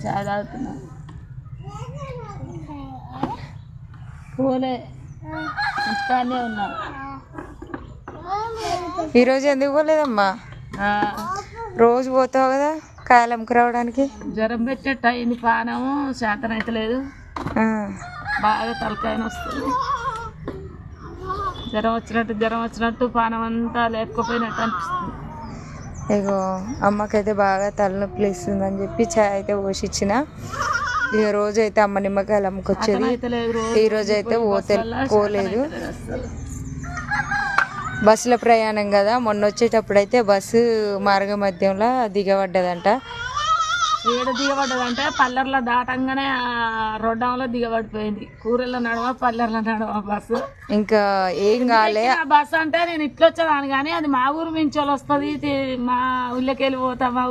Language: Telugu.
చాయ్ తాగుతున్నా. పోలే, ఇంటికాడనే ఉన్నా. ఈరోజు ఎందుకు పోలేదమ్మా? రోజు పోతావు కదా కాయలు అమ్ముకురావడానికి. జ్వరం పెట్టేట్టు అయింది, పానము శాతం అయితే లేదు, బాగా తలకాయన వస్తుంది. జ్వరం వచ్చినట్టు పానం అంతా లేకపోయినట్టు అనిపిస్తుంది. ఇగో అమ్మకైతే బాగా తలనొప్పి లేస్తుందని చెప్పి చాయ్ అయితే పోసిచ్చిన. ఇక రోజు అయితే అమ్మ నిమ్మకాయలు అమ్ముకొచ్చేది, ఈరోజు అయితే పోలేదు. బస్సులో ప్రయాణం కదా, మొన్న వచ్చేటప్పుడు అయితే బస్సు మార్గ మధ్యంలో దిగబడ్డదంట. ఏడు దిగబడ్డదంటే పల్లెర్లో దాటంగానే రొడ్డంలో దిగబడిపోయింది. కూరల్లో నడవ పల్లెర్లో నడవ బస్సు. ఇంకా ఏం కాలే. బస్సు అంటే నేను ఇట్లా వచ్చేదాన్ని, కానీ అది మా ఊరు మించి వస్తుంది, మా ఊళ్ళోకి వెళ్ళిపోతా. మా